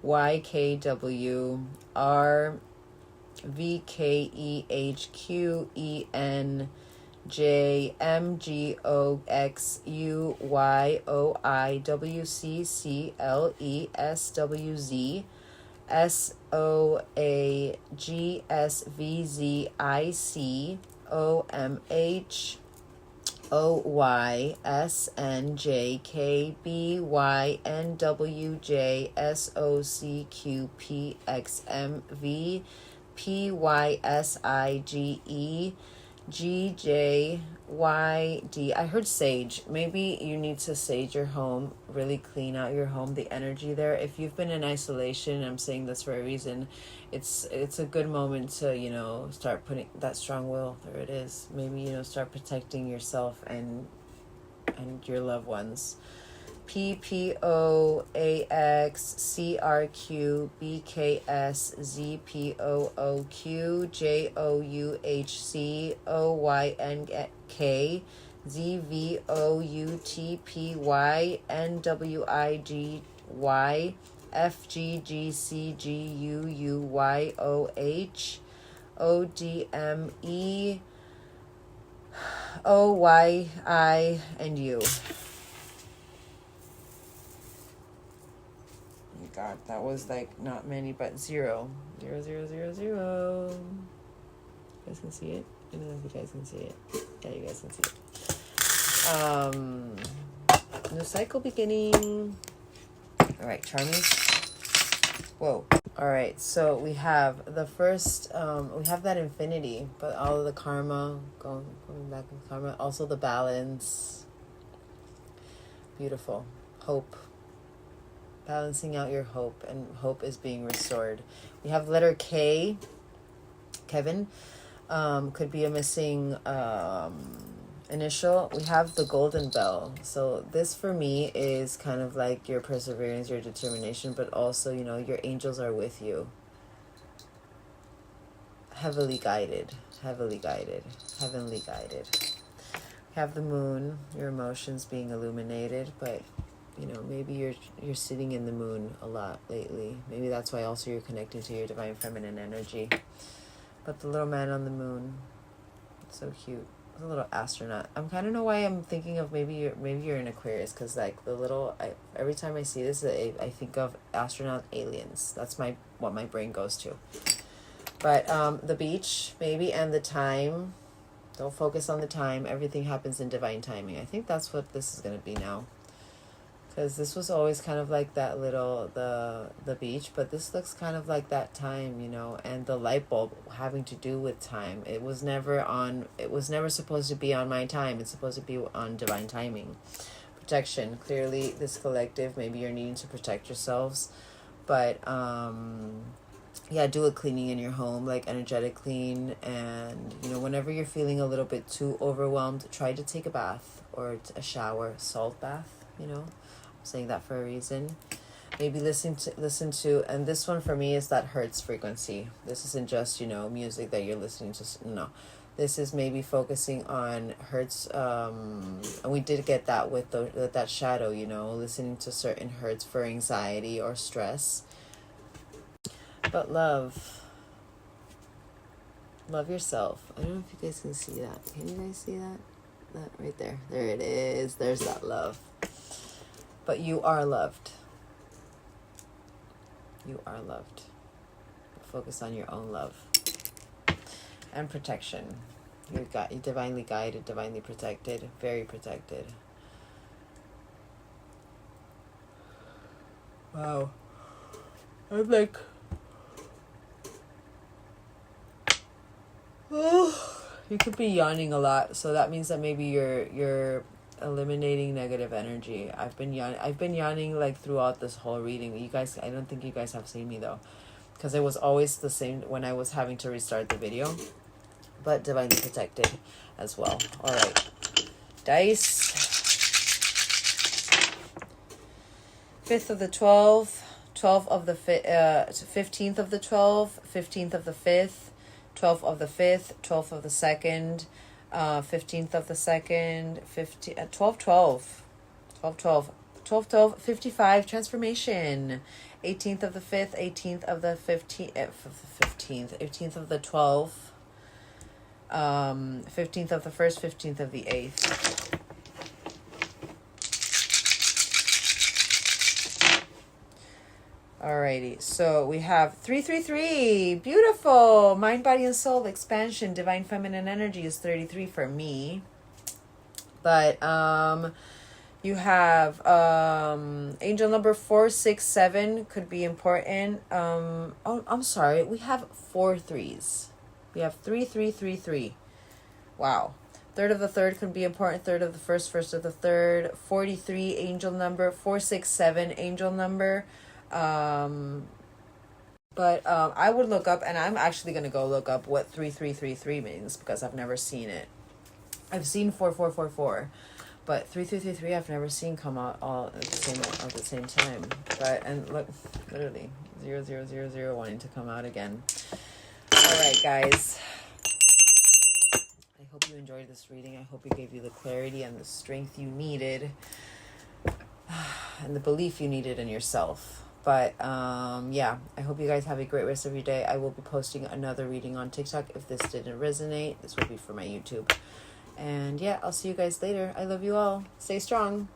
YKW, RVKEHQEN, JMGOXUYOIWCCLESWZ, SOAGSVZIC, OMH, OYSNJKBYNWJSOCQPXMV, PYSIGE, GJYD. I heard sage. Maybe you need to sage your home, really clean out your home, the energy there. If you've been in isolation, I'm saying this for a reason, it's a good moment to, you know, start putting that strong will. There it is. Maybe, you know, start protecting yourself and your loved ones. PPOAX, and U. God, that was like not many, but 0. 0, 0, 0, 0. You guys can see it? I don't know if you guys can see it. Yeah, you guys can see it. New cycle beginning. All right, Charmies. Whoa. All right, so we have the first, we have that infinity, but all of the karma, going back in karma, also the balance. Beautiful. Hope. Balancing out your hope, and hope is being restored. We have letter K, Kevin. Could be a missing initial. We have the golden bell. So this for me is kind of like your perseverance, your determination, but also, you know, your angels are with you. Heavily guided, heavenly guided. We have the moon, your emotions being illuminated, but you know, maybe you're sitting in the moon a lot lately. Maybe that's why also you're connected to your divine feminine energy. But the little man on the moon, so cute. The little astronaut. I'm kind of know why I'm thinking of maybe you're in Aquarius, because like the little, every time I see this, I think of astronaut aliens. That's what my brain goes to. But the beach maybe, and the time. Don't focus on the time. Everything happens in divine timing. I think that's what this is gonna be now. Because this was always kind of like that little, the beach, but this looks kind of like that time, you know, and the light bulb having to do with time. It was never supposed to be on my time. It's supposed to be on divine timing. protection. Clearly, this collective, maybe you're needing to protect yourselves. But, yeah, do a cleaning in your home, like energetic clean. And, you know, whenever you're feeling a little bit too overwhelmed, try to take a bath or a shower, salt bath, you know. I'm saying that for a reason. Maybe listen to, and this one for me is that Hertz frequency. This isn't just, you know, music that you're listening to. No, this is maybe focusing on Hertz. And we did get that with that shadow, you know, listening to certain Hertz for anxiety or stress. But love yourself. I don't know if you guys can see that. Can you guys see that? That right there. There it is. There's that love. But you are loved. You are loved. Focus on your own love. And protection. You're divinely guided, divinely protected, very protected. Wow. I'm like, oh, you could be yawning a lot, so that means that maybe you're eliminating negative energy. I've been yawning like throughout this whole reading. You guys, I don't think you guys have seen me though, because it was always the same when I was having to restart the video. But divinely protected as well. All right, dice. 5th of the 12, 12 of the 15th of the 12, 15th of the 5th, 12th of the 5th, 12th of the 2nd, 15th of the 2nd, 12, 12, 12, 12, 12, 12, 55, transformation, 18th of the 5th, 18th of the 15th, 18th of the 12th, 15th of the 1st, 15th of the 8th. Alrighty, so we have 333. Beautiful. Mind, body, and soul expansion. Divine feminine energy is 33 for me. But you have angel number 467 could be important. Oh, I'm sorry. We have 4 3s. We have 3333. Wow. 3rd of the 3rd could be important. 3rd of the 1st, 1st of the 3rd. 43 angel number. 467 angel number. But I would look up, and I'm actually going to go look up what 3333 means, because I've never seen it. I've seen 4444, but 3333 I've never seen come out all at the same time. But, and look, literally 0000 wanting to come out again. All right, guys. I hope you enjoyed this reading. I hope it gave you the clarity and the strength you needed, and the belief you needed in yourself. But yeah, I hope you guys have a great rest of your day. I will be posting another reading on TikTok. If this didn't resonate, this will be for my YouTube. And yeah, I'll see you guys later. I love you all. Stay strong.